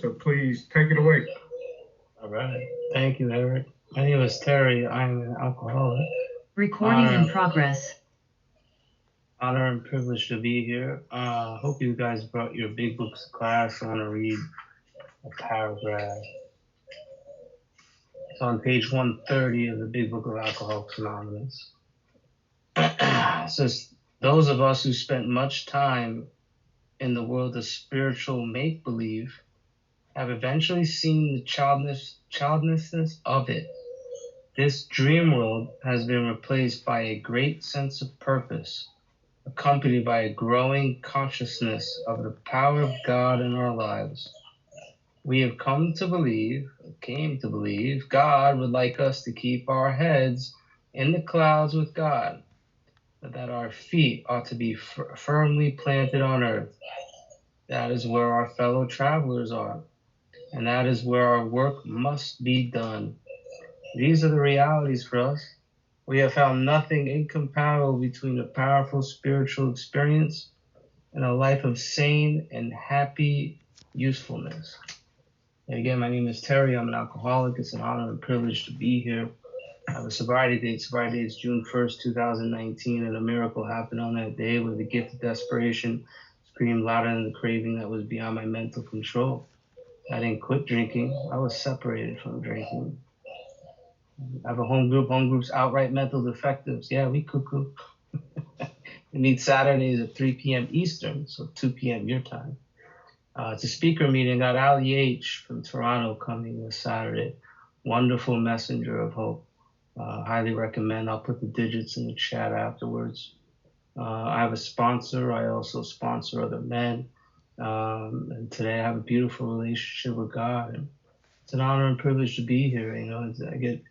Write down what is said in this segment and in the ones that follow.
so please take it away. All right. Thank you, Eric. My name is Terry. I'm an alcoholic. Recording in progress. Honor and privilege to be here. Hope you guys brought your big books to class. I want to read a paragraph. It's on page 130 of the Big Book of Alcoholics Anonymous. It says, those of us who spent much time in the world of spiritual make-believe have eventually seen the childlessness of it. This dream world has been replaced by a great sense of purpose, accompanied by a growing consciousness of the power of God in our lives. We have came to believe, God would like us to keep our heads in the clouds with God, but that our feet ought to be firmly planted on earth. That is where our fellow travelers are, and that is where our work must be done. These are the realities for us. We have found nothing incompatible between a powerful spiritual experience and a life of sane and happy usefulness. And again, my name is Terry. I'm an alcoholic. It's an honor and privilege to be here. I have a sobriety date. Sobriety date is June 1st, 2019, and a miracle happened on that day where the gift of desperation screamed louder than the craving that was beyond my mental control. I didn't quit drinking. I was separated from drinking. I have a home group. Home group's outright mental defectives. Yeah, we cuckoo. We meet Saturdays at 3 p.m. Eastern, so 2 p.m. your time. It's a speaker meeting. Got Ali H. from Toronto coming this Saturday. Wonderful messenger of hope. Highly recommend. I'll put the digits in the chat afterwards. I have a sponsor. I also sponsor other men. And today I have a beautiful relationship with God. And it's an honor and privilege to be here. You know, I get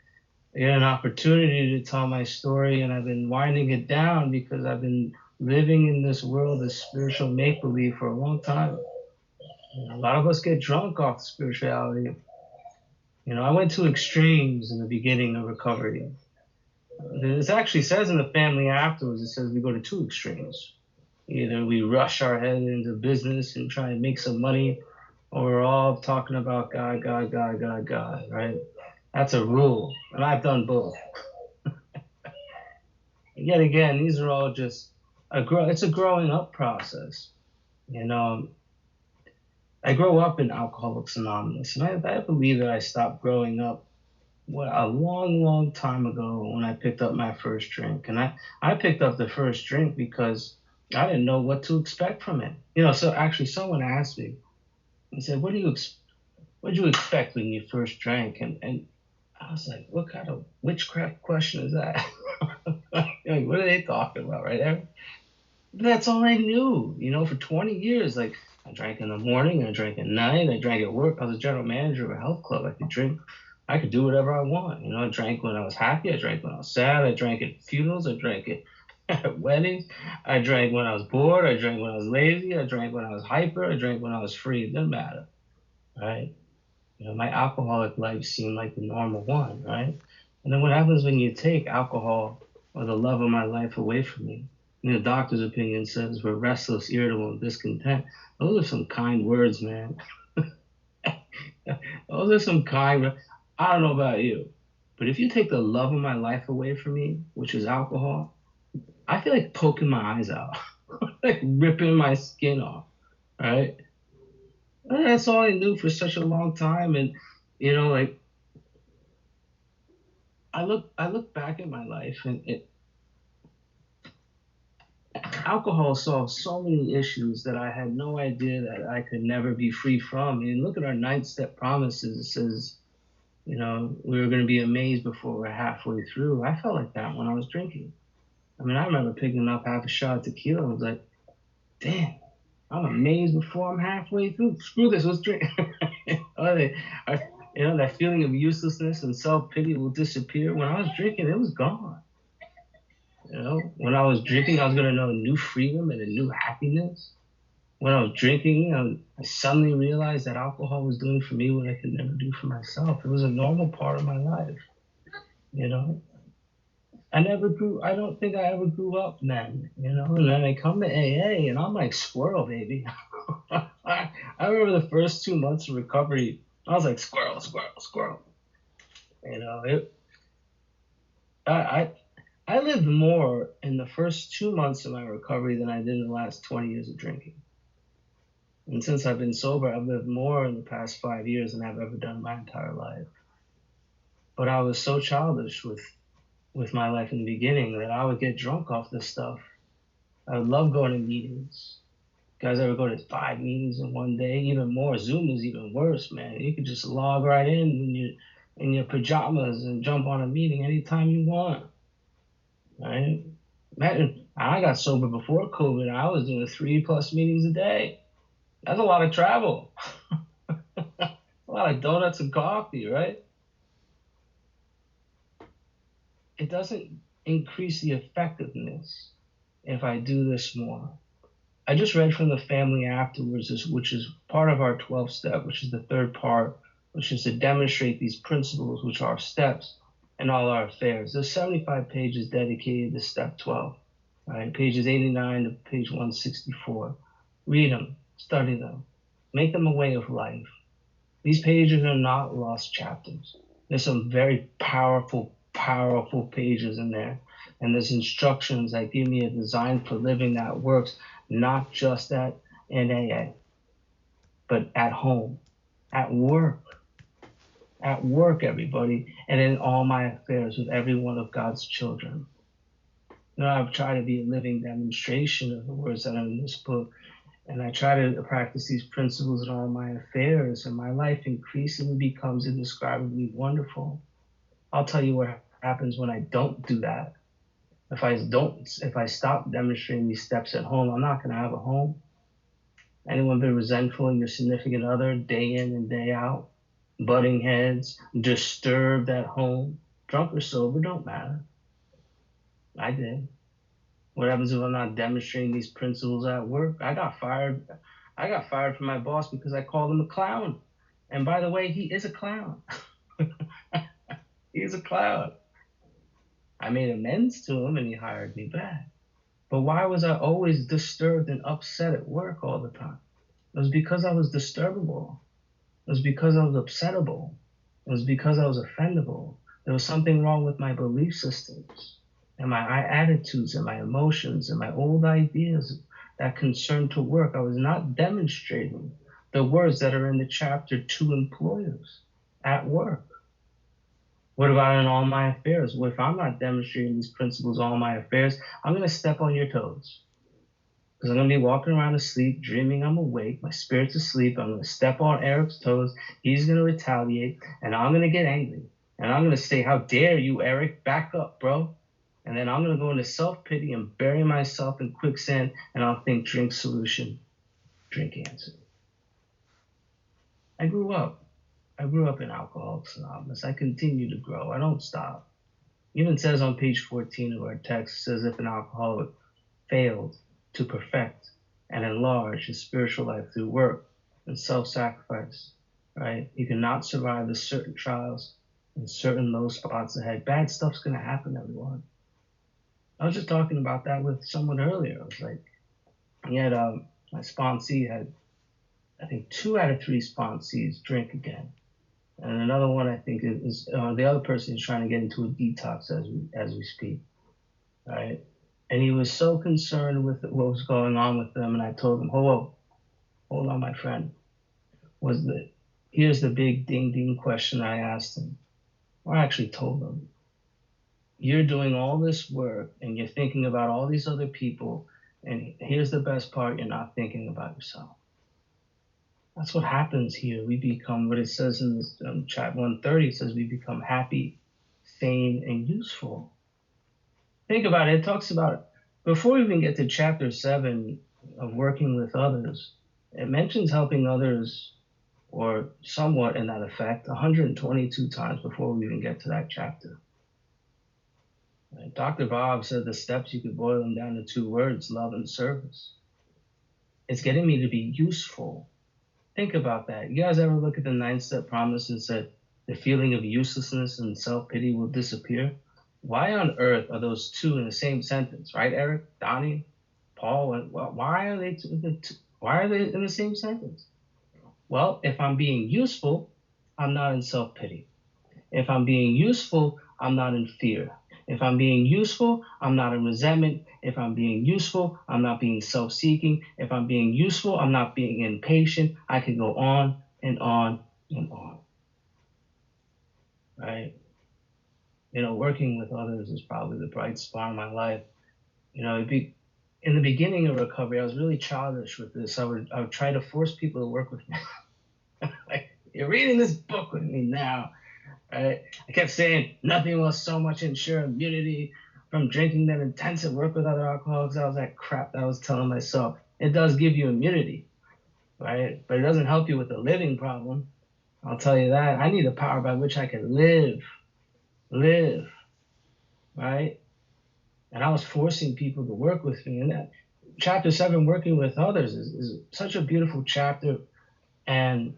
an opportunity to tell my story, and I've been winding it down because I've been living in this world of spiritual make-believe for a long time. You know, a lot of us get drunk off spirituality. You know, I went to extremes in the beginning of recovery. It actually says in the family afterwards, it says we go to two extremes. Either we rush our head into business and try and make some money, or we're all talking about God, God, God, God, God, right? That's a rule, and I've done both. Yet again, these are all just it's a growing up process. You know, I grew up in Alcoholics Anonymous, and I believe that I stopped growing up a long, long time ago when I picked up my first drink. And I picked up the first drink because I didn't know what to expect from it. You know, so actually someone asked me, he said, what did you expect when you first drank? And I was like, what kind of witchcraft question is that? Like, what are they talking about, right? That's all I knew, you know, for 20 years. Like, I drank in the morning, I drank at night, I drank at work. I was a general manager of a health club. I could drink, I could do whatever I want. You know, I drank when I was happy, I drank when I was sad, I drank at funerals, I drank at weddings, I drank when I was bored, I drank when I was lazy, I drank when I was hyper, I drank when I was free. It didn't matter, right? You know, my alcoholic life seemed like the normal one, right? And then what happens when you take alcohol or the love of my life away from me? You know, the doctor's opinion says we're restless, irritable, and discontent. Those are some kind words, man. Those are some kind. I don't know about you, but if you take the love of my life away from me, which is alcohol, I feel like poking my eyes out, like ripping my skin off, right? And that's all I knew for such a long time, and you know, like I look back at my life, and alcohol solved so many issues that I had no idea that I could never be free from. And look at our 9-step promises. It says, you know, we were going to be amazed before we're halfway through. I felt like that when I was drinking. I mean, I remember picking up half a shot of tequila. I was like, damn, I'm amazed before I'm halfway through. Screw this, let's drink. You know, that feeling of uselessness and self-pity will disappear. When I was drinking, it was gone. You know, when I was drinking, I was going to know a new freedom and a new happiness. When I was drinking, I suddenly realized that alcohol was doing for me what I could never do for myself. It was a normal part of my life. You know, I don't think I ever grew up then, you know, and then I come to AA and I'm like squirrel, baby. I I remember the first 2 months of recovery, I was like, squirrel, squirrel, squirrel. You know, I, I, I lived more in the first 2 months of my recovery than I did in the last 20 years of drinking. And since I've been sober, I've lived more in the past 5 years than I've ever done in my entire life. But I was so childish with my life in the beginning that I would get drunk off this stuff. I would love going to meetings. You guys ever go to 5 meetings in one day? Even more. Zoom is even worse, man. You could just log right in your pajamas and jump on a meeting anytime you want. Right? Imagine I got sober before COVID. I was doing 3+ meetings a day. That's a lot of travel. A lot of donuts and coffee, right? It doesn't increase the effectiveness if I do this more. I just read from the family afterwards, which is part of our 12 step, which is the third part, which is to demonstrate these principles, which are steps in all our affairs. There's 75 pages dedicated to step 12, right? Pages 89 to page 164. Read them, study them, make them a way of life. These pages are not lost chapters. There's some very powerful, powerful pages in there. And there's instructions that give me a design for living that works, not just at NAA, but at home, at work, everybody, and in all my affairs with every one of God's children. You know, I've tried to be a living demonstration of the words that are in this book, and I try to practice these principles in all my affairs, and my life increasingly becomes indescribably wonderful. I'll tell you what happens when I don't do that. If I stop demonstrating these steps at home, I'm not going to have a home. Anyone been resentful of your significant other day in and day out? Butting heads, disturbed at home? Drunk or sober, don't matter. I did. What happens if I'm not demonstrating these principles at work? I got fired. I got fired from my boss because I called him a clown. And by the way, he is a clown. He's a clown. I made amends to him and he hired me back. But why was I always disturbed and upset at work all the time? It was because I was disturbable. It was because I was upsettable. It was because I was offendable. There was something wrong with my belief systems and my attitudes and my emotions and my old ideas that concerned to work. I was not demonstrating the words that are in the chapter to employers at work. What about in all my affairs? Well, if I'm not demonstrating these principles in all my affairs, I'm going to step on your toes. Because I'm going to be walking around asleep, dreaming I'm awake. My spirit's asleep. I'm going to step on Eric's toes. He's going to retaliate. And I'm going to get angry. And I'm going to say, how dare you, Eric? Back up, bro. And then I'm going to go into self-pity and bury myself in quicksand. And I'll think, drink solution, drink answer. I grew up in Alcoholics Anonymous. I continue to grow. I don't stop. It even says on page 14 of our text, it says if an alcoholic failed to perfect and enlarge his spiritual life through work and self-sacrifice, right? He cannot survive the certain trials and certain low spots ahead. Bad stuff's going to happen, everyone. I was just talking about that with someone earlier. I was like, my sponsee had, I think 2 out of 3 sponsees drink again. And another one, I think, is the other person is trying to get into a detox as we speak, right? And he was so concerned with what was going on with them, and I told him, hold on, my friend. Here's the big ding ding question I asked him, or I actually told him. You're doing all this work, and you're thinking about all these other people, and here's the best part: you're not thinking about yourself. That's what happens here. We become, what it says in this chat 130, it says we become happy, sane, and useful. Think about it. It talks about, before we even get to chapter 7 of working with others, it mentions helping others, or somewhat in that effect, 122 times before we even get to that chapter. Dr. Bob said the steps, you could boil them down to 2 words: love and service. It's getting me to be useful. Think about that. You guys ever look at the 9-step promise and said the feeling of uselessness and self-pity will disappear? Why on earth are those 2 in the same sentence, right, Eric, Donnie, Paul? Why are they in the same sentence? Well, if I'm being useful, I'm not in self-pity. If I'm being useful, I'm not in fear. If I'm being useful, I'm not in resentment. If I'm being useful, I'm not being self seeking. If I'm being useful, I'm not being impatient. I can go on and on and on, right? Working with others is probably the bright spot in my life. In the beginning of recovery, I was really childish with this. I would try to force people to work with me. Like, you're reading this book with me now. Right? I kept saying nothing will so much ensure immunity from drinking than intensive work with other alcoholics. That was that crap that I was telling myself. It does give you immunity, right? But it doesn't help you with the living problem. I'll tell you that. I need a power by which I can live, right? And I was forcing people to work with me. And that chapter 7, working with others, is such a beautiful chapter. And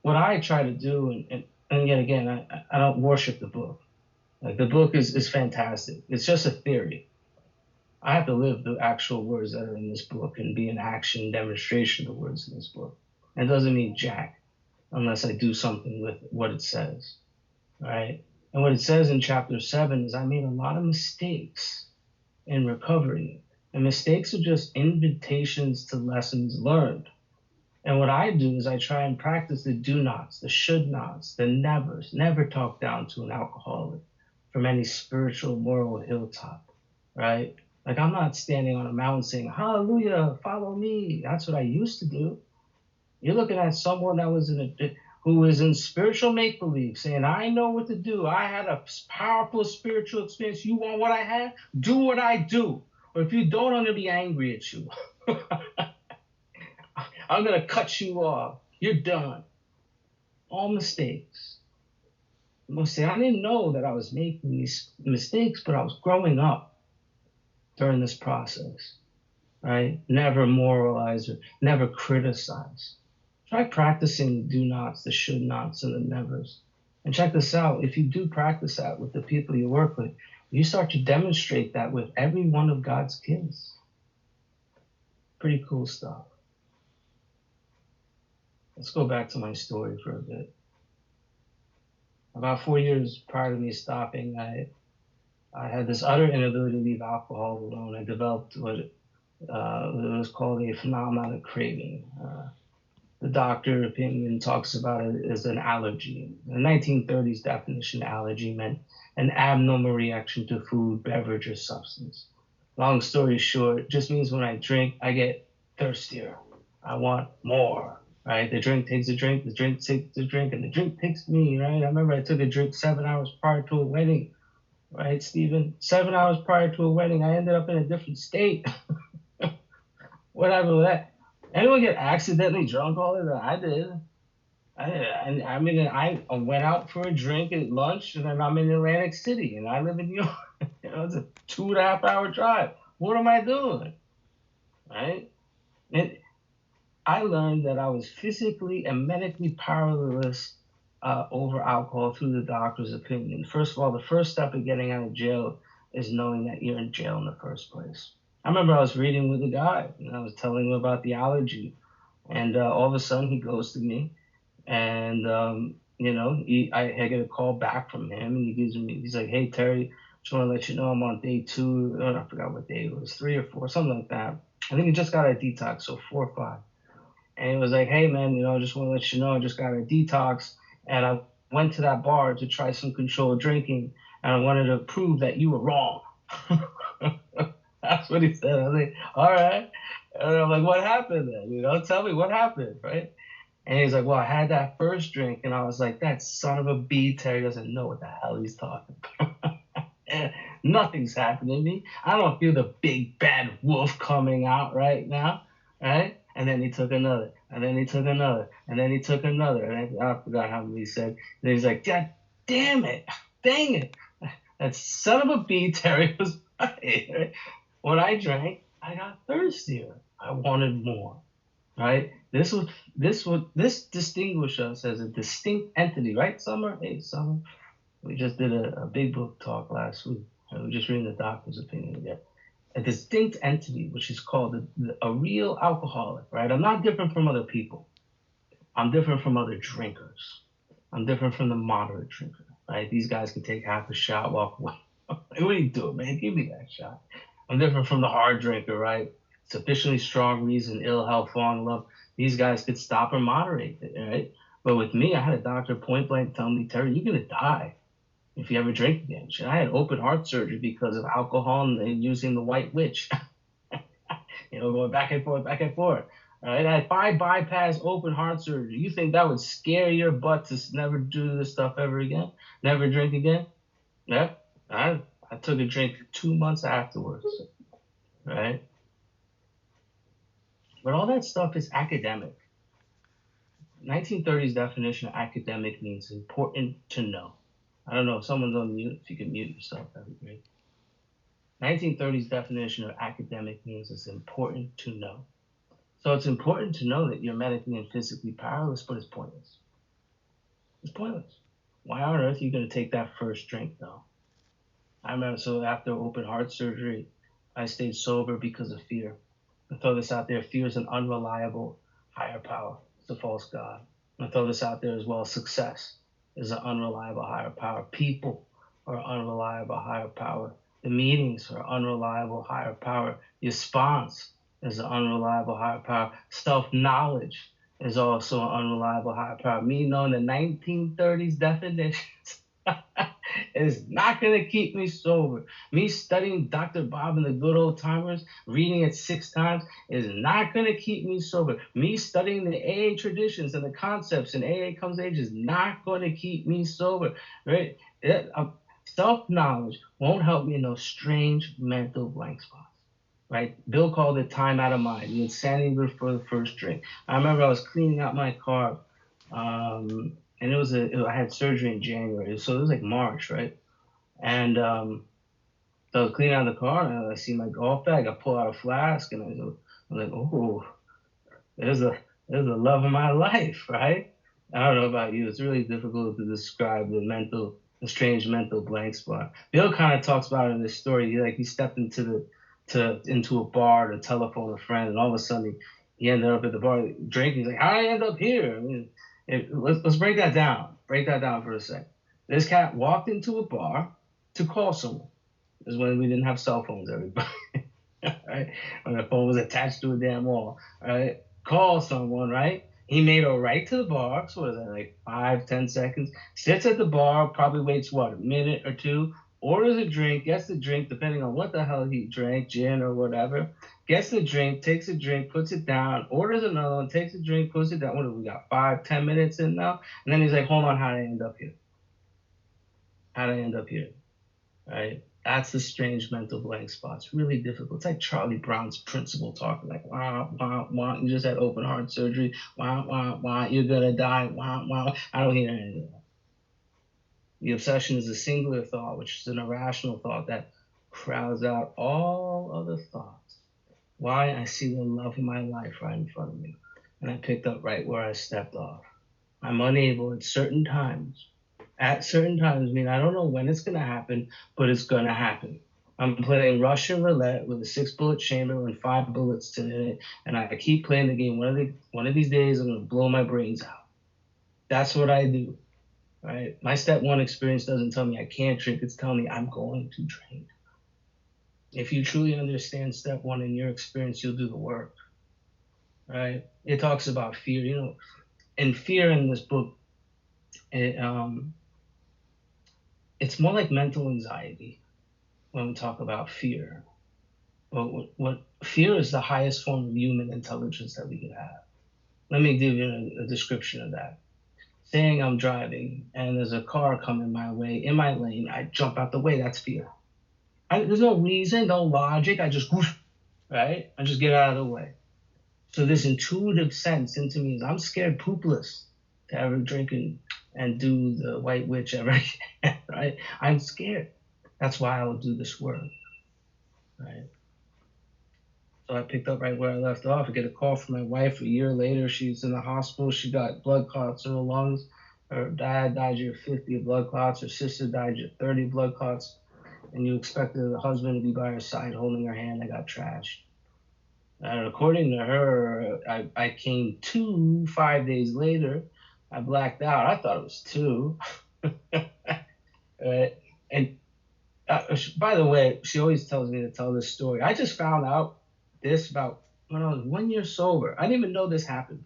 what I try to do, and yet again, I don't worship the book. Like, the book is fantastic. It's just a theory. I have to live the actual words that are in this book and be an action demonstration of the words in this book. It doesn't mean jack unless I do something with what it says, right? And what it says in chapter 7 is I made a lot of mistakes in recovery. And mistakes are just invitations to lessons learned. And what I do is I try and practice the do nots, the should nots, the nevers. Never talk down to an alcoholic from any spiritual, moral hilltop, right? Like, I'm not standing on a mountain saying, hallelujah, follow me. That's what I used to do. You're looking at someone who is in spiritual make-believe saying, I know what to do. I had a powerful spiritual experience. You want what I had? Do what I do. Or if you don't, I'm going to be angry at you. I'm going to cut you off. You're done. All mistakes. Say, I didn't know that I was making these mistakes, but I was growing up during this process, right? Never moralize or never criticize. Try practicing the do nots, the should nots, and the nevers. And check this out. If you do practice that with the people you work with, you start to demonstrate that with every one of God's kids. Pretty cool stuff. Let's go back to my story for a bit. About 4 years prior to me stopping, I had this utter inability to leave alcohol alone. I developed what was called a phenomenon of craving. The doctor opinion talks about it as an allergy. The 1930s definition of allergy meant an abnormal reaction to food, beverage, or substance. Long story short, it just means when I drink, I get thirstier. I want more, right? The drink takes a drink, the drink takes a drink, and the drink takes me, right? I remember I took a drink 7 hours prior to a wedding, right, Stephen? 7 hours prior to a wedding, I ended up in a different state. What happened with that? Anyone get accidentally drunk all of that? I did. I went out for a drink at lunch, and then I'm in Atlantic City, and I live in New York. It's a 2.5 hour drive. What am I doing? Right? And I learned that I was physically and medically powerless over alcohol through the doctor's opinion. First of all, the first step of getting out of jail is knowing that you're in jail in the first place. I remember I was reading with a guy, and I was telling him about the allergy, and all of a sudden he goes to me, and I get a call back from him, and he's like, "Hey Terry, just want to let you know I'm on day 2. I forgot what day it was, 3 or 4, something like that. I think he just got a detox, so 4 or 5." And he was like, "Hey man, I just want to let you know I just got a detox, and I went to that bar to try some controlled drinking, and I wanted to prove that you were wrong." That's what he said. I was like, "All right." And I'm like, "What happened then? Tell me what happened, right?" And he's like, "Well, I had that first drink," and I was like, "That son of a b Terry doesn't know what the hell he's talking about." Nothing's happening to me. I don't feel the big bad wolf coming out right now, right? And then he took another, and then he took another, and then he took another, and I forgot how many he said. And he's like, "God damn it, dang it, that son of a b Terry was right." When I drank, I got thirstier. I wanted more, right? This distinguished us as a distinct entity, right, Summer? Hey, Summer. We just did a big book talk last week. And we're just reading the doctor's opinion again. A distinct entity, which is called a real alcoholic, right? I'm not different from other people. I'm different from other drinkers. I'm different from the moderate drinker, right? These guys can take half a shot, walk away. Like, what are you doing, man? Give me that shot. I'm different from the hard drinker, right? Sufficiently strong reason, ill health, falling in love. These guys could stop or moderate it, right? But with me, I had a doctor point blank tell me, Terry, you're gonna die if you ever drink again. Shit, I had open heart surgery because of alcohol and using the white witch. Going back and forth, back and forth. All right, I had 5 bypass open heart surgery. You think that would scare your butt to never do this stuff ever again? Never drink again? Yeah. I took a drink 2 months afterwards. Right? But all that stuff is academic. 1930s definition of academic means important to know. I don't know if someone's on mute. If you can mute yourself, that'd be great. 1930s definition of academic means it's important to know. So it's important to know that you're medically and physically powerless, but it's pointless. It's pointless. Why on earth are you going to take that first drink, though? I remember, so after open heart surgery, I stayed sober because of fear. I throw this out there. Fear is an unreliable higher power. It's a false God. I throw this out there as well. Success is an unreliable higher power. People are unreliable higher power. The meetings are unreliable higher power. Your response is an unreliable higher power. Self-knowledge is also an unreliable higher power. Me knowing the 1930s definitions is not going to keep me sober. Me studying Dr. Bob and the good old timers, reading it 6 times, is not going to keep me sober. Me studying the AA traditions and the concepts in AA Comes Age is not going to keep me sober. Right? Self-knowledge won't help me in those strange mental blank spots. Right? Bill called it time out of mind, the insanity before the first drink. I remember I was cleaning out my car, and I had surgery in January, so it was like March, right? And so I was cleaning out the car, and I see my golf bag. I pull out a flask, and I'm like, oh, there's a there's the love of my life, right? I don't know about you. It's really difficult to describe the strange mental blank spot. Bill kind of talks about it in this story. He stepped into a bar to telephone a friend, and all of a sudden he ended up at the bar drinking. He's like, how did I end up here? I mean, let's break that down. Break that down for a second. This cat walked into a bar to call someone. This is when we didn't have cell phones, everybody. Right? When the phone was attached to a damn wall. Right? Call someone, right? He made a right to the bar. So what is that, like 5, 10 seconds? Sits at the bar, probably waits what, a minute or two, orders a drink, gets the drink, depending on what the hell he drank, gin or whatever. Gets the drink, takes a drink, puts it down, orders another one, takes a drink, puts it down. What do we got? 5, 10 minutes in now? And then he's like, hold on, how did I end up here? How did I end up here? Right? That's the strange mental blank spot. It's really difficult. It's like Charlie Brown's principal talking, like, wah, wah, wah, you just had open heart surgery, wah, wah, wah, you're gonna die, wah, wah. I don't hear any of that. The obsession is a singular thought, which is an irrational thought that crowds out all other thoughts. Why? I see the love of my life right in front of me, and I picked up right where I stepped off. I'm unable at certain times, I mean, I don't know when it's going to happen, but it's going to happen. I'm playing Russian roulette with a 6-bullet chamber and 5 bullets in it, and I keep playing the game. One of these days, I'm going to blow my brains out. That's what I do, right? My step one experience doesn't tell me I can't drink. It's telling me I'm going to drink. If you truly understand step one in your experience, you'll do the work, right? It talks about fear, and fear in this book, it's more like mental anxiety when we talk about fear. But what fear is the highest form of human intelligence that we could have. Let me give you a description of that. Saying I'm driving and there's a car coming my way in my lane, I jump out the way. That's fear. There's no reason, no logic. I just whoosh, right? I just get out of the way. So this intuitive sense into me is I'm scared poopless to ever drink and do the white witch ever again, right? I'm scared. That's why I will do this work, right? So I picked up right where I left off. I get a call from my wife a year later. She's in the hospital. She got blood clots in her lungs. Her dad died year 50 of blood clots. Her sister died year 30 of blood clots. And you expected the husband to be by her side holding her hand. I got trashed. And according to her, I came to 5 days later. I blacked out. I thought it was two. Right? And by the way, she always tells me to tell this story. I just found out this about when I was 1 year sober. I didn't even know this happened.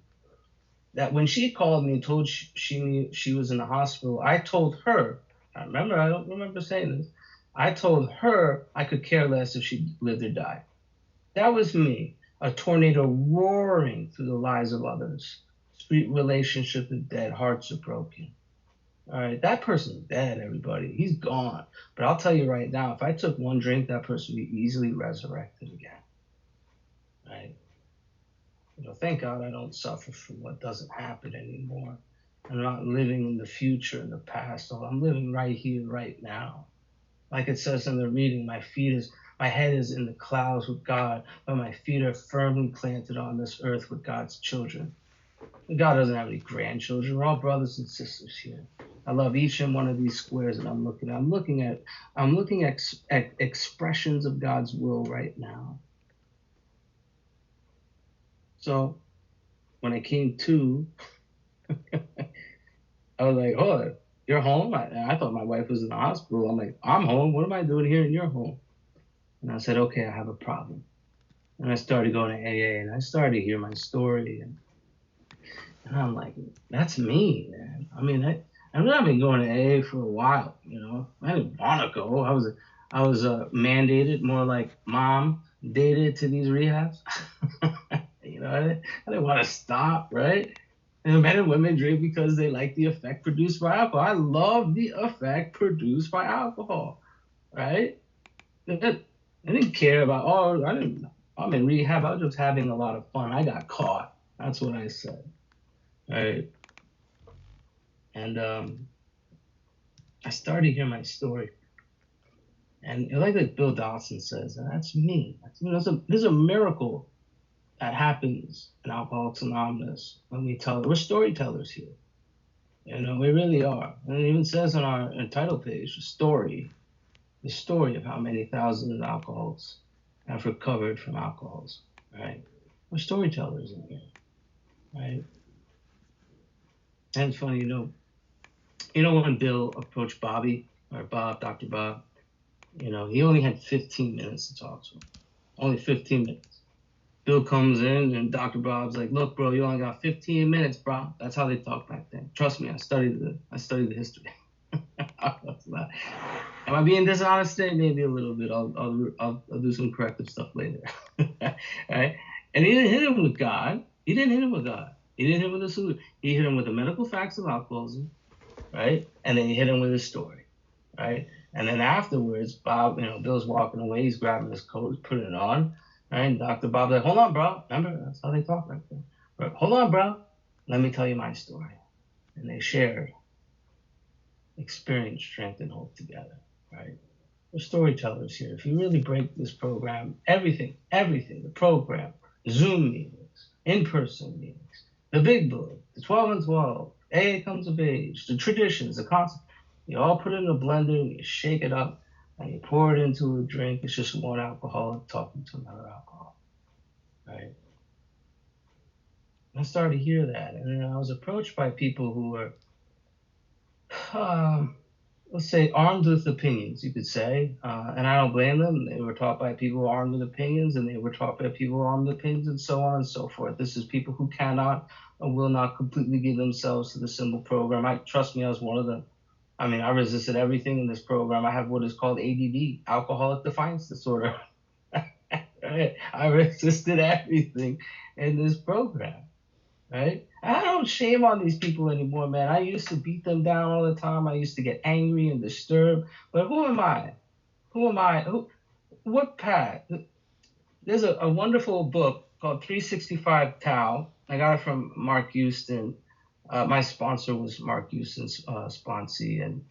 That when she called me and told she was in the hospital, I told her. I don't remember saying this. I told her I could care less if she lived or died. That was me, a tornado roaring through the lives of others. Street relationships are dead, hearts are broken. All right, that person's dead, everybody. He's gone. But I'll tell you right now, if I took one drink, that person would be easily resurrected again. Right? Thank God I don't suffer from what doesn't happen anymore. I'm not living in the future, in the past. So I'm living right here, right now. Like it says in the reading, my head is in the clouds with God, but my feet are firmly planted on this earth with God's children. God doesn't have any grandchildren. We're all brothers and sisters here. I love each and one of these squares that I'm looking at expressions of God's will right now. So when I came to, I was like, "Oh, you're home?" I thought my wife was in the hospital. I'm like, "I'm home. What am I doing here in your home?" And I said, "Okay, I have a problem." And I started going to AA, and I started to hear my story, and I'm like, "That's me, man." I mean, I've been going to AA for a while. I didn't want to go. I was mandated, more like mom dated to these rehabs. I didn't want to stop, right? And men and women drink because they like the effect produced by alcohol. I love the effect produced by alcohol, right? I didn't care about, I'm in rehab. I was just having a lot of fun. I got caught. That's what I said, right? And I started to hear my story. And like Bill Dawson says, that's me. There's a miracle that happens in Alcoholics Anonymous when we're storytellers here. We really are. And it even says on our title page, the story of how many thousands of alcoholics have recovered from alcoholism, right? We're storytellers in here, right? And it's funny, when Bill approached Bobby, or Bob, Dr. Bob, he only had 15 minutes to talk to him. Only 15 minutes. Bill comes in and Dr. Bob's like, "Look, bro, you only got 15 minutes, bro." That's how they talked back then. Trust me, I studied the history. Am I being dishonest today? Maybe a little bit. I'll do some corrective stuff later. Right? And he didn't hit him with God. He didn't hit him with God. He didn't hit him with a solution. He hit him with the medical facts of alcoholism, right? And then he hit him with his story, right? And then afterwards, Bob, Bill's walking away. He's grabbing his coat, he's putting it on, right? And Dr. Bob's like, "Hold on, bro." Remember, that's how they talk right there. Right? "Hold on, bro. Let me tell you my story." And they shared experience, strength, and hope together, right? We're storytellers here. If you really break this program, everything, the program, Zoom meetings, in-person meetings, the big book, the 12 and 12, AA comes of age, the traditions, the concept, you all put it in a blender, you shake it up, and you pour it into a drink. It's just one alcoholic talking to another alcoholic, right? I started to hear that, and then I was approached by people who were, um, let's say, armed with opinions, you could say, and I don't blame them. They were taught by people armed with opinions, and they were taught by people armed with opinions, and so on and so forth. This is people who cannot or will not completely give themselves to the symbol program. Trust me, I was one of them. I mean, I resisted everything in this program. I have what is called ADD, alcoholic defiance disorder. I resisted everything in this program, right? I don't shame on these people anymore, man. I used to beat them down all the time. I used to get angry and disturbed. But who am I? Who am I? What path? There's a wonderful book called 365 Tao. I got it from Mark Houston. My sponsor was Mark Houston's sponsee, and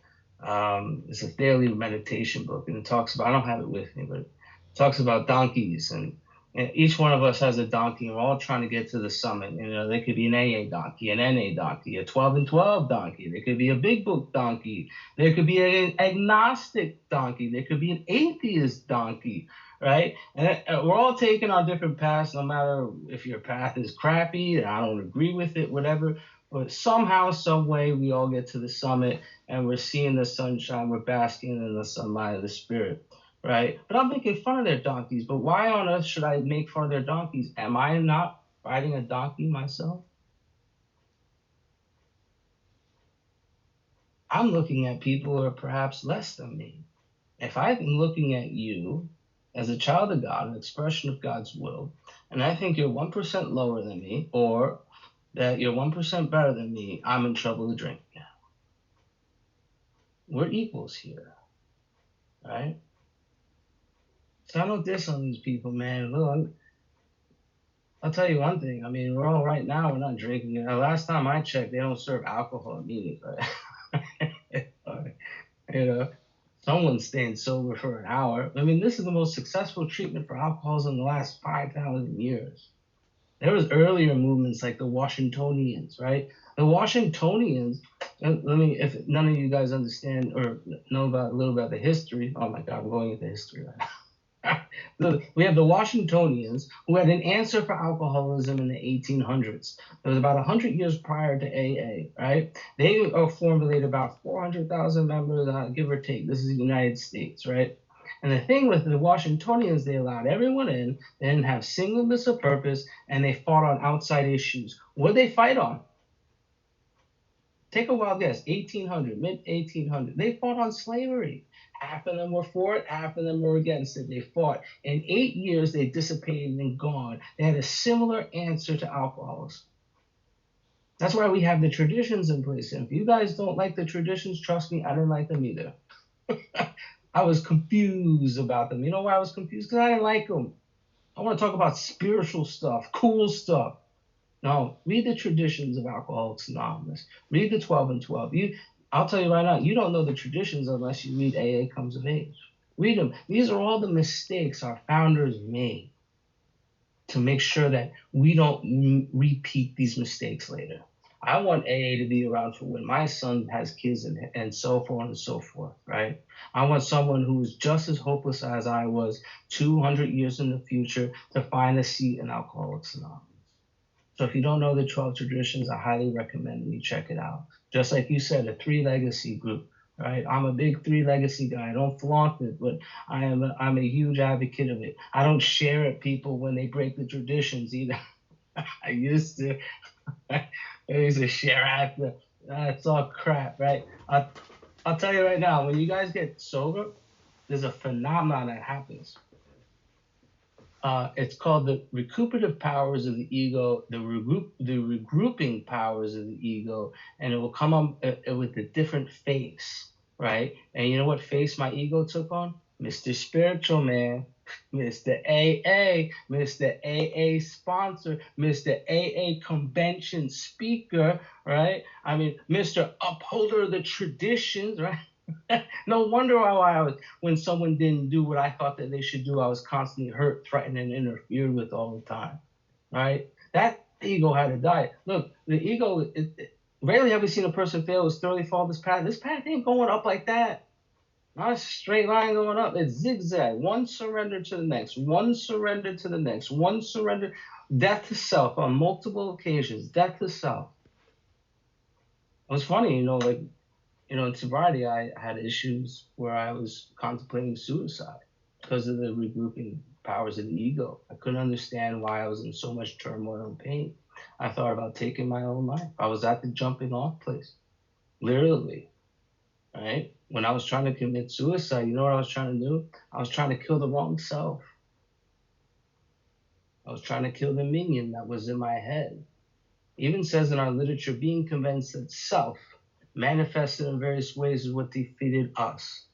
it's a daily meditation book. And it talks about, I don't have it with me, but it talks about donkeys, and each one of us has a donkey, and we're all trying to get to the summit. There could be an AA donkey, an NA donkey, a 12 and 12 donkey. There could be a big book donkey. There could be an agnostic donkey. There could be an atheist donkey, right? And we're all taking our different paths, no matter if your path is crappy and I don't agree with it, whatever. But somehow, some way, we all get to the summit and we're seeing the sunshine. We're basking in the sunlight of the spirit, right? But I'm making fun of their donkeys. But why on earth should I make fun of their donkeys? Am I not riding a donkey myself? I'm looking at people who are perhaps less than me. If I'm looking at you as a child of God, an expression of God's will, and I think you're 1% lower than me, or that you're 1% better than me, I'm in trouble to drink. We're equals here, right? So I don't diss on these people, man. Look, I'll tell you one thing. I mean, we're all right now. We're not drinking. Last time I checked, they don't serve alcohol at meetings, right? you know, someone's staying sober for an hour. I mean, this is the most successful treatment for alcoholism in the last 5,000 years. There was earlier movements like the Washingtonians, right? The Washingtonians. Let me, if none of you guys understand or know about a little about the history. Oh my God, we're going into history right now. We have the Washingtonians who had an answer for alcoholism in the 1800s. It was about 100 years prior to AA, right? They formulated about 400,000 members, give or take. This is the United States, right? And the thing with the Washingtonians, they allowed everyone in, they didn't have singleness of purpose, and they fought on outside issues. What did they fight on? Take a wild guess. 1800, mid 1800. They fought on slavery. Half of them were for it, half of them were against it. They fought. In 8 years, they dissipated and gone. They had a similar answer to alcoholism. That's why we have the traditions in place. And if you guys don't like the traditions, trust me, I didn't like them either. I was confused about them. You know why I was confused? Because I didn't like them. I want to talk about spiritual stuff, cool stuff. No, read the traditions of Alcoholics Anonymous. Read the 12 and 12. I'll tell you right now, you don't know the traditions unless you read AA Comes of Age. Read them. These are all the mistakes our founders made to make sure that we don't repeat these mistakes later. I want AA to be around for when my son has kids and so forth and so forth, right? I want someone who is just as hopeless as I was 200 years in the future to find a seat in Alcoholics Anonymous. So if you don't know the 12 traditions, I highly recommend you check it out. Just like you said, a 3 legacy group, right? I'm a big 3 legacy guy. I don't flaunt it, but I'm a huge advocate of it. I don't share it people when they break the traditions either. I used to. I used to share after. It's all crap, right? I'll tell you right now, when you guys get sober, there's a phenomenon that happens. It's called the recuperative powers of the ego, the regrouping powers of the ego, and it will come up with a different face, right? And you know what face my ego took on? Mr. Spiritual Man, Mr. AA, Mr. AA sponsor, Mr. AA convention speaker, right? I mean, Mr. Upholder of the traditions, right? No wonder why when someone didn't do what I thought that they should do, I was constantly hurt, threatened, and interfered with all the time, right? That ego had to die. Look, the ego, rarely have we seen a person fail who's thoroughly followed this path. This path ain't going up like that. Not a straight line going up. It's zigzag. One surrender to the next. One surrender to the next. One surrender. Death to self on multiple occasions. Death to self. It was funny, like, in sobriety, I had issues where I was contemplating suicide because of the regrouping powers of the ego. I couldn't understand why I was in so much turmoil and pain. I thought about taking my own life. I was at the jumping off place, literally, right? When I was trying to commit suicide, you know what I was trying to do? I was trying to kill the wrong self. I was trying to kill the minion that was in my head. It even says in our literature, being convinced that self manifested in various ways is what defeated us.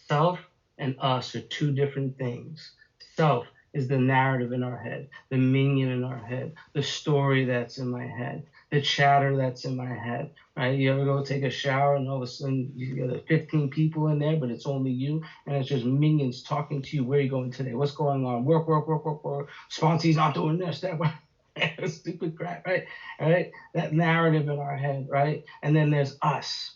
Self and us are two different things. Self is the narrative in our head, the minion in our head, the story that's in my head, the chatter that's in my head, right? You ever go take a shower and all of a sudden you get 15 people in there, but it's only you, and it's just minions talking to you. Where are you going today? What's going on? Work. Sponsee's not doing this, that, stupid crap, right? Right? That narrative in our head, right? And then there's us.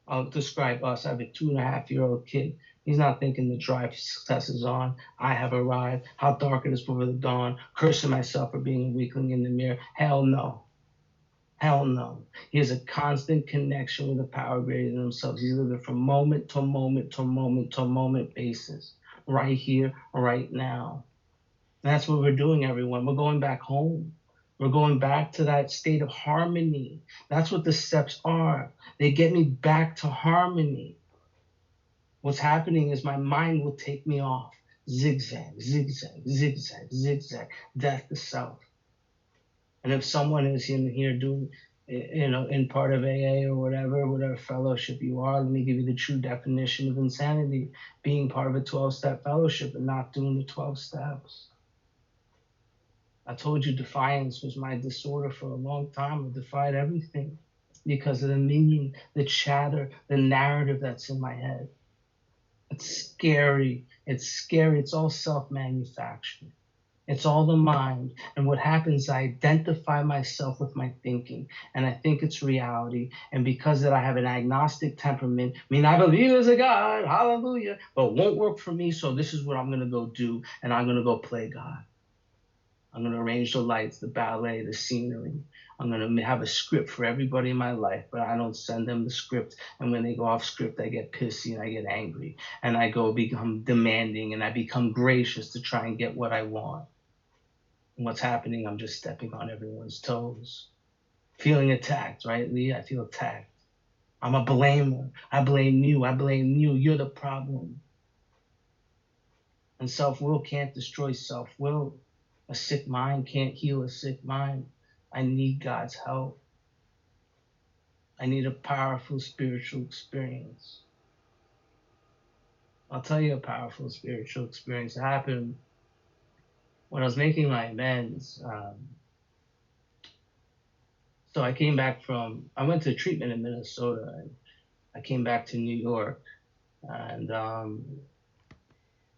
I'll describe us. I have a 2.5-year-old kid, He's not thinking the drive for success is on. I have arrived. How dark it is before the dawn. Cursing myself for being a weakling in the mirror. Hell no. Hell no. He has a constant connection with a power greater than himself. He's living from moment to moment to moment to moment basis. Right here, right now. And that's what we're doing, everyone. We're going back home. We're going back to that state of harmony. That's what the steps are. They get me back to harmony. What's happening is my mind will take me off. Zigzag, zigzag, zigzag, zigzag, death to self. And if someone is in here doing, in part of AA or whatever fellowship you are, let me give you the true definition of insanity: being part of a 12-step fellowship and not doing the 12 steps. I told you defiance was my disorder for a long time. I defied everything because of the meaning, the chatter, the narrative that's in my head. It's scary. It's scary. It's all self-manufactured. It's all the mind. And what happens, I identify myself with my thinking, and I think it's reality. And because that I have an agnostic temperament, I mean, I believe there's a God, hallelujah, but it won't work for me, so this is what I'm going to go do, and I'm going to go play God. I'm going to arrange the lights, the ballet, the scenery. I'm going to have a script for everybody in my life, but I don't send them the script. And when they go off script, I get pissy and I get angry. And I go become demanding and I become gracious to try and get what I want. And what's happening, I'm just stepping on everyone's toes. Feeling attacked, right, Lee? I feel attacked. I'm a blamer. I blame you. I blame you. You're the problem. And self-will can't destroy self-will. A sick mind can't heal a sick mind. I need God's help. I need a powerful spiritual experience. I'll tell you a powerful spiritual experience that happened when I was making my amends. So I went to treatment in Minnesota, and I came back to New York, and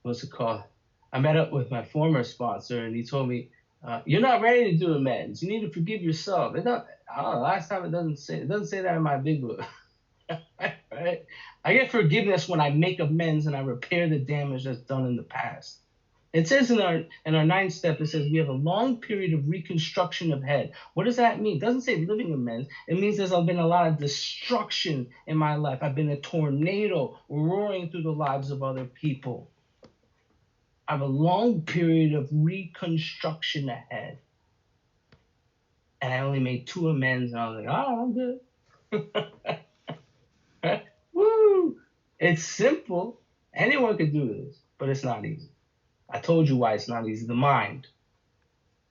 what's it called? I met up with my former sponsor, and he told me, "You're not ready to do amends. You need to forgive yourself." I don't know. Last time it doesn't say that in my big book. Right? I get forgiveness when I make amends and I repair the damage that's done in the past. It says in our 9th step, it says we have a long period of reconstruction of head. What does that mean? It doesn't say living amends. It means there's been a lot of destruction in my life. I've been a tornado roaring through the lives of other people. I have a long period of reconstruction ahead. And I only made 2 amends, and I was like, oh, I'm good. Woo! It's simple. Anyone could do this, but it's not easy. I told you why it's not easy. The mind,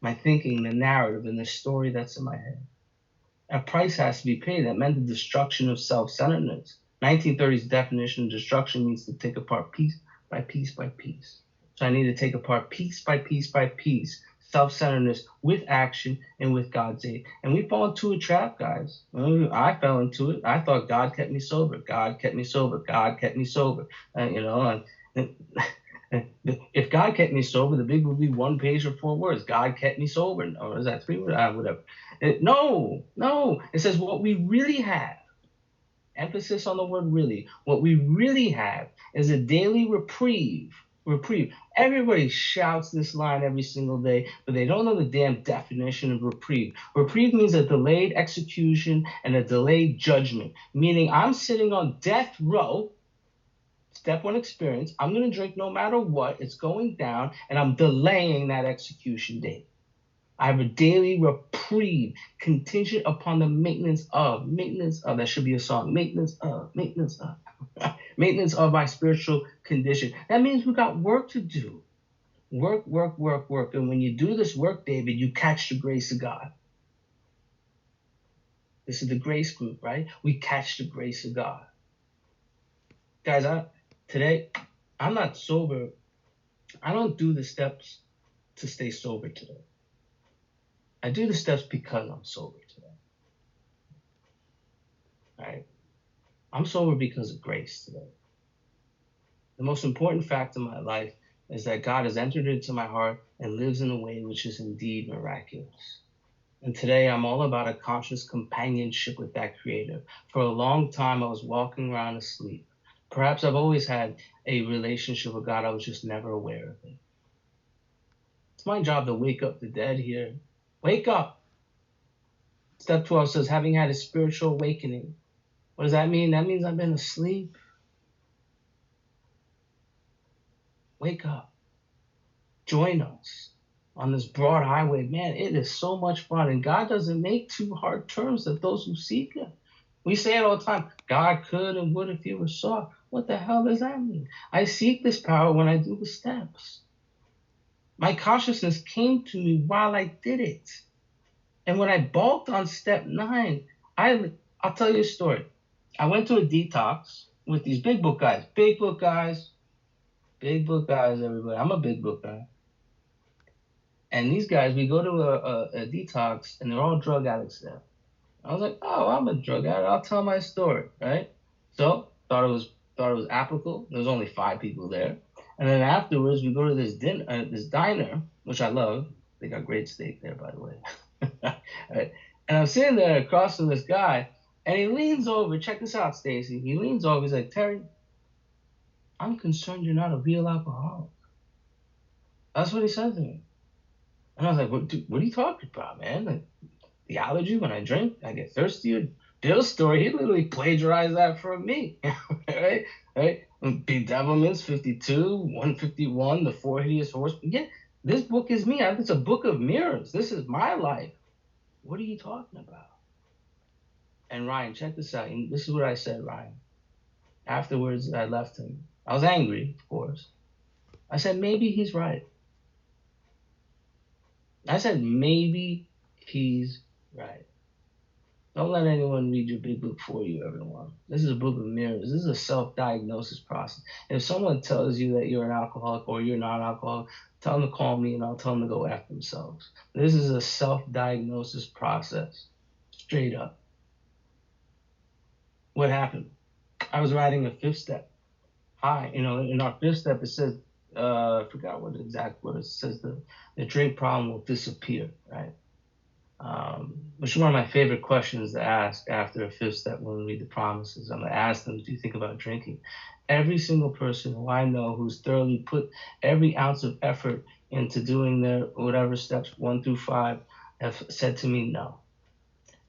my thinking, the narrative, and the story that's in my head. A price has to be paid. That meant the destruction of self-centeredness. 1930's definition of destruction means to take apart piece by piece by piece. So I need to take apart piece by piece by piece self-centeredness with action and with God's aid. And we fall into a trap, guys. I fell into it. I thought God kept me sober. God kept me sober. God kept me sober. If God kept me sober, the big would be 1 page or 4 words. God kept me sober. Or is that 3 words? Whatever. No. It says what we really have. Emphasis on the word really. What we really have is a daily reprieve. Everybody shouts this line every single day, but they don't know the damn definition of reprieve. Reprieve means a delayed execution and a delayed judgment, meaning I'm sitting on death row. Step 1 experience. I'm going to drink no matter what. It's going down, and I'm delaying that execution date. I have a daily reprieve contingent upon the maintenance of. That should be a song. Maintenance of my spiritual condition. That means we got work to do. Work. And when you do this work, David, you catch the grace of God. This is the grace group, right? We catch the grace of God. Guys, today, I'm not sober. I don't do the steps to stay sober today. I do the steps because I'm sober today. All right? I'm sober because of grace today. The most important fact in my life is that God has entered into my heart and lives in a way which is indeed miraculous. And today I'm all about a conscious companionship with that Creator. For a long time, I was walking around asleep. Perhaps I've always had a relationship with God. I was just never aware of it. It's my job to wake up the dead here. Wake up. Step 12 says, having had a spiritual awakening. What does that mean? That means I've been asleep. Wake up. Join us on this broad highway. Man, it is so much fun. And God doesn't make too hard terms of those who seek Him. We say it all the time. God could and would if He were sought. What the hell does that mean? I seek this power when I do the steps. My consciousness came to me while I did it. And when I balked on step 9, I'll tell you a story. I went to a detox with these big book guys. Big book guys. Big book guys, everybody. I'm a big book guy. And these guys, we go to a detox, and they're all drug addicts there. I was like, oh, I'm a drug addict. I'll tell my story, right? So thought it was applicable. There was only 5 people there, and then afterwards we go to this diner, which I love. They got great steak there, by the way. Right? And I'm sitting there across from this guy, and he leans over. Check this out, Stacy. He leans over. He's like, Terry, I'm concerned you're not a real alcoholic. That's what he said to me. And I was like, what are you talking about, man? Like, the allergy when I drink, I get thirsty. Bill's story, he literally plagiarized that from me. Right? Right? Bedevilments 52, 151, The Four Hideous Horsemen. Yeah, this book is me. It's a book of mirrors. This is my life. What are you talking about? And Ryan, check this out. And this is what I said, Ryan. Afterwards, I left him. I was angry, of course. I said, maybe he's right. I said, maybe he's right. Don't let anyone read your big book for you, everyone. This is a book of mirrors. This is a self-diagnosis process. If someone tells you that you're an alcoholic or you're not an alcoholic, tell them to call me and I'll tell them to go after themselves. This is a self-diagnosis process. Straight up. What happened? I was writing a 5th step. In our 5th step, it says, I forgot what the exact word. It says the drink problem will disappear, right? Which is one of my favorite questions to ask after a 5th step when we read the promises. I'm going to ask them, do you think about drinking? Every single person who I know who's thoroughly put every ounce of effort into doing their whatever steps 1 through 5 have said to me no.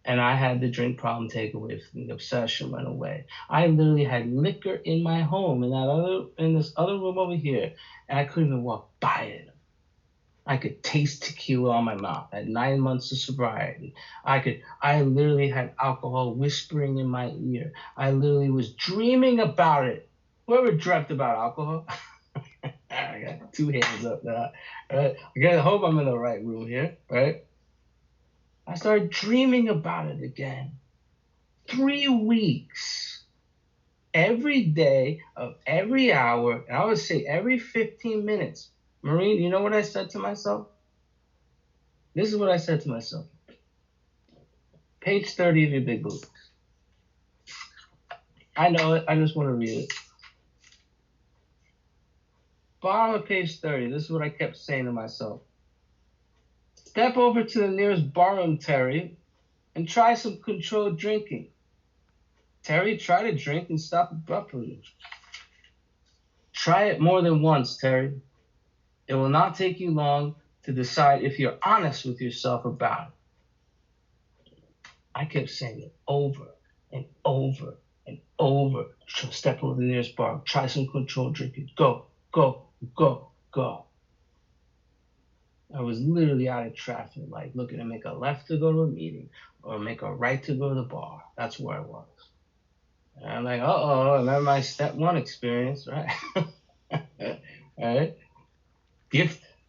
And I had the drink problem take away from me. The obsession went away. I literally had liquor in my home in this other room over here, and I couldn't even walk by it. I could taste tequila on my mouth. At 9 months of sobriety, I literally had alcohol whispering in my ear. I literally was dreaming about it. Whoever dreamt about alcohol? I got 2 hands up now. Right? I hope I'm in the right room here, right? I started dreaming about it again. 3 weeks. Every day of every hour, and I would say every 15 minutes. Maureen, you know what I said to myself? This is what I said to myself. Page 30 of your big book. I know it. I just want to read it. Bottom of page 30. This is what I kept saying to myself. Step over to the nearest barroom, Terry, and try some controlled drinking. Terry, try to drink and stop abruptly. Try it more than once, Terry. It will not take you long to decide if you're honest with yourself about it. I kept saying it over and over and over. Step over the nearest bar. Try some controlled drinking. Go, go, go, go. I was literally out of traffic, like looking to make a left to go to a meeting or make a right to go to the bar. That's where I was. And I'm like, remember my step 1 experience, right? Right?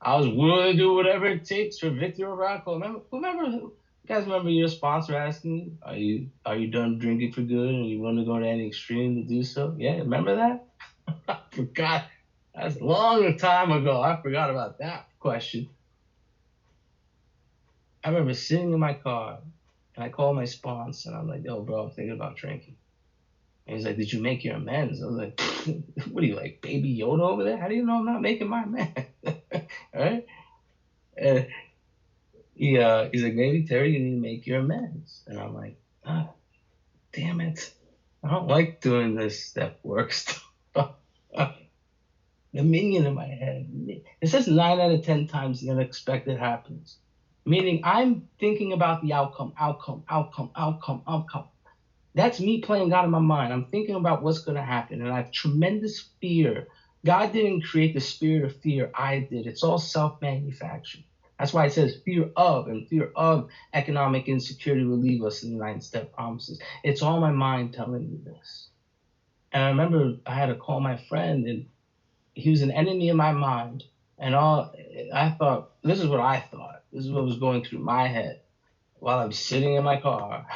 I was willing to do whatever it takes for victory over alcohol. You guys remember your sponsor asking you, are you done drinking for good and you want to go to any extreme to do so? Yeah, remember that? I forgot. That's a long time ago. I forgot about that question. I remember sitting in my car and I called my sponsor and I'm like, yo, bro, I'm thinking about drinking. And he's like, did you make your amends? I was like, what are you, like Baby Yoda over there? How do you know I'm not making my amends? Right? And he's like, maybe Terry, you need to make your amends. And I'm like, damn it. I don't like doing this step work stuff. The minion in my head. It says 9 out of 10 times the unexpected happens. Meaning I'm thinking about the outcome. That's me playing God in my mind. I'm thinking about what's going to happen, and I have tremendous fear. God didn't create the spirit of fear. I did. It's all self-manufactured. That's why it says fear of economic insecurity will leave us in the 9 step promises. It's all my mind telling me this. And I remember I had to call my friend, and he was an enemy in my mind. And all I thought, this is what I thought. This is what was going through my head while I'm sitting in my car.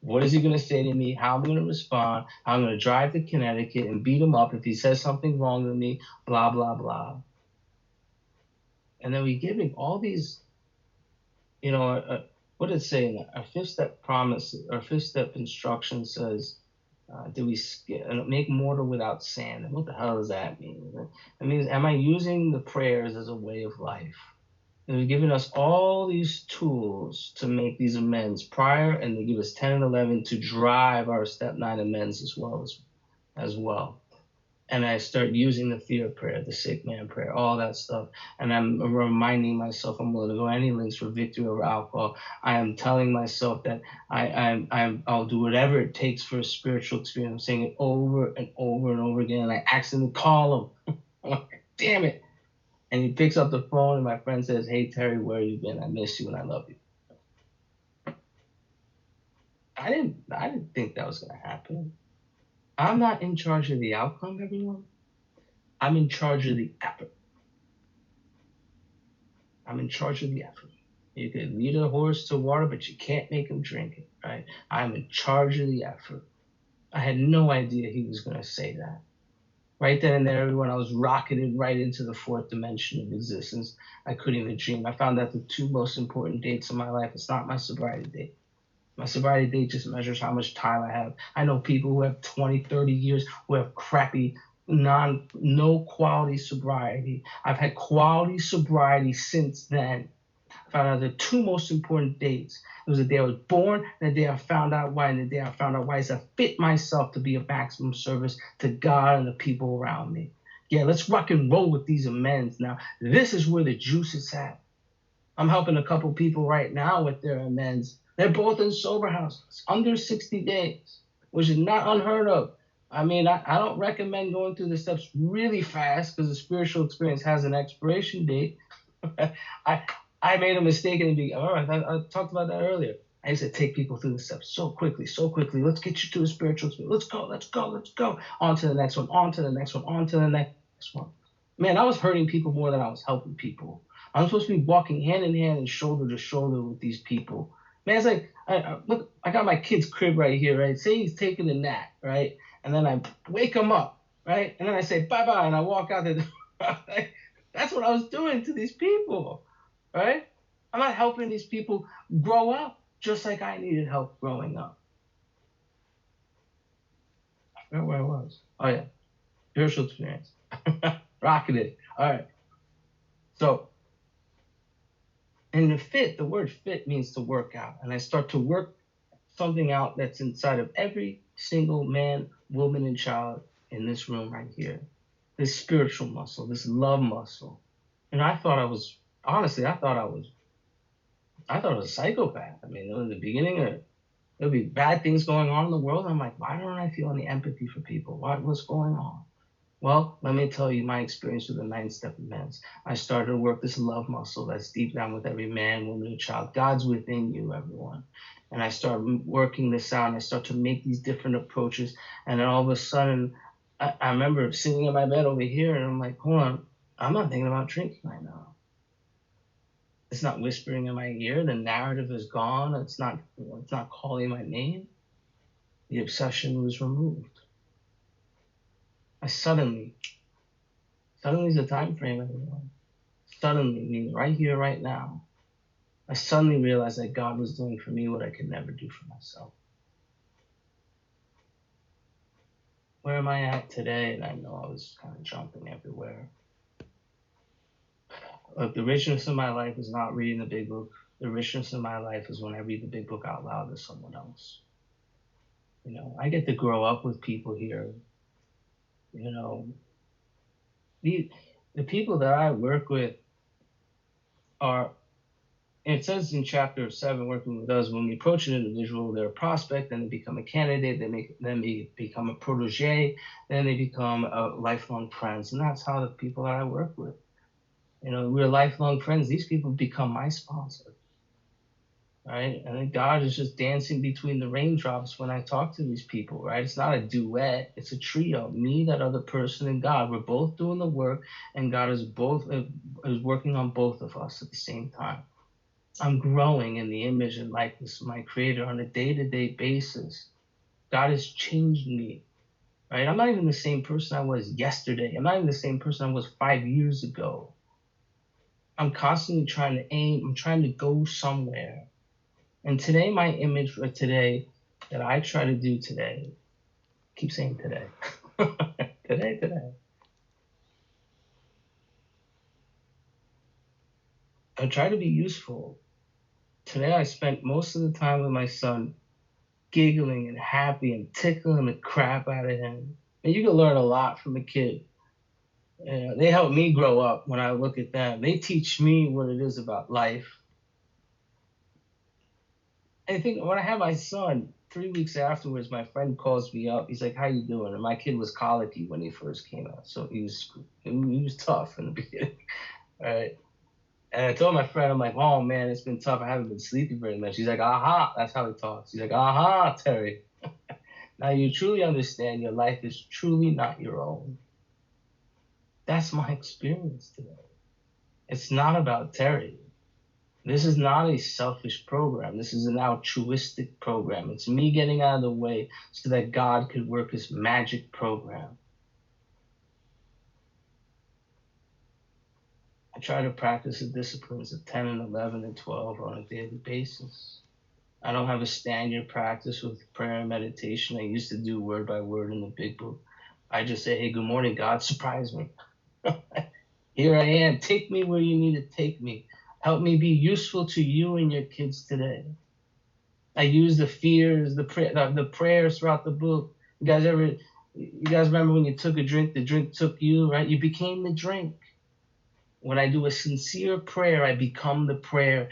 What is he going to say to me? How am I going to respond? How I'm going to drive to Connecticut and beat him up if he says something wrong to me, blah, blah, blah. And then we give him all these, what did it say? Our 5th step promise, our 5th step instruction says, do we make mortar without sand? And what the hell does that mean? It means, am I using the prayers as a way of life? And they've given us all these tools to make these amends prior, and they give us 10 and 11 to drive our step 9 amends as well. And I start using the fear prayer, the sick man prayer, all that stuff. And I'm reminding myself I'm willing to go any lengths for victory over alcohol. I am telling myself that I'll do whatever it takes for a spiritual experience. I'm saying it over and over and over again. And I accidentally call him. I'm like, damn it. And he picks up the phone, and my friend says, "Hey, Terry, where you been? I miss you and I love you." I didn't think that was going to happen. I'm not in charge of the outcome, everyone. I'm in charge of the effort. I'm in charge of the effort. You could lead a horse to water, but you can't make him drink it, right? I'm in charge of the effort. I had no idea he was going to say that. Right then and there, everyone, I was rocketed right into the 4th dimension of existence. I couldn't even dream. I found out the 2 most important dates of my life. It's not my sobriety date. My sobriety date just measures how much time I have. I know people who have 20, 30 years who have crappy, no quality sobriety. I've had quality sobriety since then. I found out the 2 most important dates. It was the day I was born and the day I found out why. And the day I found out why is I fit myself to be of maximum service to God and the people around me. Yeah, let's rock and roll with these amends now. This is where the juice is at. I'm helping a couple people right now with their amends. They're both in sober houses, under 60 days, which is not unheard of. I mean, I don't recommend going through the steps really fast because the spiritual experience has an expiration date. I I made a mistake in the beginning. All right, I talked about that earlier. I used to take people through the steps so quickly, so quickly. Let's get you to a spiritual experience. Let's go. On to the next one, on to the next one, on to the next one. Man, I was hurting people more than I was helping people. I'm supposed to be walking hand in hand and shoulder to shoulder with these people. Man, it's like, look, I got my kid's crib right here, right? Say he's taking a nap, right? And then I wake him up, right? And then I say bye bye, and I walk out the door. That's what I was doing to these people, right? I'm not helping these people grow up just like I needed help growing up. I forgot where I was. Oh yeah, spiritual experience, rocketed. All right, so in the word fit means to work out, and I start to work something out that's inside of every single man, woman, and child in this room right here. This spiritual muscle, this love muscle. And I thought I was honestly, I thought I was a psychopath. I mean, in the beginning, there'll be bad things going on in the world. I'm like, why don't I feel any empathy for people? What's going on? Well, let me tell you my experience with the 9 step amends. I started to work this love muscle that's deep down with every man, woman, and child. God's within you, everyone. And I start working this out, and I start to make these different approaches. And then all of a sudden, I remember sitting in my bed over here, and I'm like, hold on, I'm not thinking about drinking right now. It's not whispering in my ear. The narrative is gone. It's not calling my name. The obsession was removed. I suddenly is a time frame, everyone. Suddenly, meaning right here, right now, I suddenly realized that God was doing for me what I could never do for myself. Where am I at today? And I know I was kind of jumping everywhere. Look, the richness of my life is not reading the big book. The richness of my life is when I read the big book out loud to someone else. I get to grow up with people here. You know, the people that I work with are. It says in chapter 7, working with us, when we approach an individual, they're a prospect, then they become a candidate, then they become a protege, then they become lifelong friends, and that's how the people that I work with. We're lifelong friends. These people become my sponsor, right? And then God is just dancing between the raindrops when I talk to these people, right? It's not a duet; it's a trio. Me, that other person, and God. We're both doing the work, and God is working on both of us at the same time. I'm growing in the image and likeness of my Creator on a day-to-day basis. God has changed me, right? I'm not even the same person I was yesterday. I'm not even the same person I was 5 years ago. I'm constantly trying to aim. I'm trying to go somewhere. And today, my image for today that I try to do today, keep saying today, today. I try to be useful. Today, I spent most of the time with my son giggling and happy and tickling the crap out of him. And you can learn a lot from a kid. They help me grow up when I look at them. They teach me what it is about life. I think when I had my son, 3 weeks afterwards, my friend calls me up. He's like, "How you doing?" And my kid was colicky when he first came out, so he was tough in the beginning, right? And I told my friend, I'm like, "Oh man, it's been tough. I haven't been sleeping very much." He's like, "Aha!" That's how he talks. He's like, "Aha, Terry. Now you truly understand your life is truly not your own." That's my experience today. It's not about Terry. This is not a selfish program. This is an altruistic program. It's me getting out of the way so that God could work his magic program. I try to practice the disciplines of 10 and 11 and 12 on a daily basis. I don't have a standard practice with prayer and meditation. I used to do word by word in the big book. I just say, "Hey, good morning, God. Surprise me." Here I am. Take me where you need to take me. Help me be useful to you and your kids today. I use the fears, the prayers throughout the book. You guys remember when you took a drink, the drink took you, right? You became the drink. When I do a sincere prayer, I become the prayer.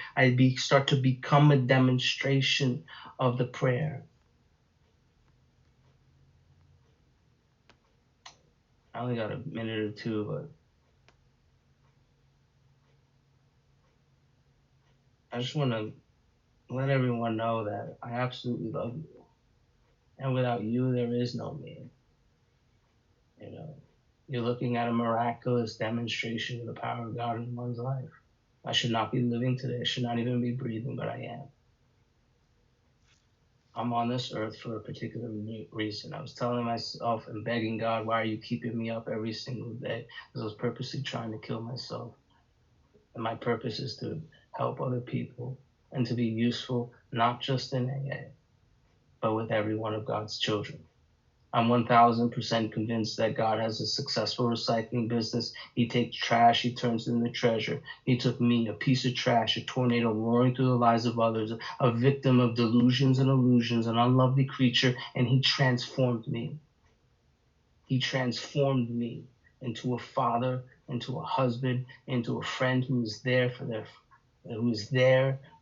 Start to become a demonstration of the prayer. I only got a minute or two, but I just want to let everyone know that I absolutely love you. And without you, there is no me. You know, you're looking at a miraculous demonstration of the power of God in one's life. I should not be living today. I should not even be breathing, but I am. I'm on this earth for a particular reason. I was telling myself and begging God, "Why are you keeping me up every single day?" Because I was purposely trying to kill myself. And my purpose is to help other people and to be useful, not just in AA, but with every one of God's children. I'm 1000% convinced that God has a successful recycling business. He takes trash, he turns it into treasure. He took me, a piece of trash, a tornado roaring through the lives of others, a victim of delusions and illusions, an unlovely creature, and he transformed me. He transformed me into a father, into a husband, into a friend who is there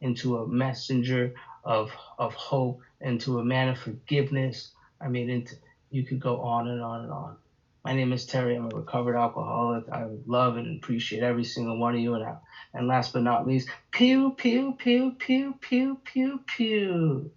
into a messenger of hope, into a man of forgiveness. I mean, you could go on and on and on. My name is Terry. I'm a recovered alcoholic. I love and appreciate every single one of you. And last but not least, pew, pew, pew, pew, pew, pew, pew.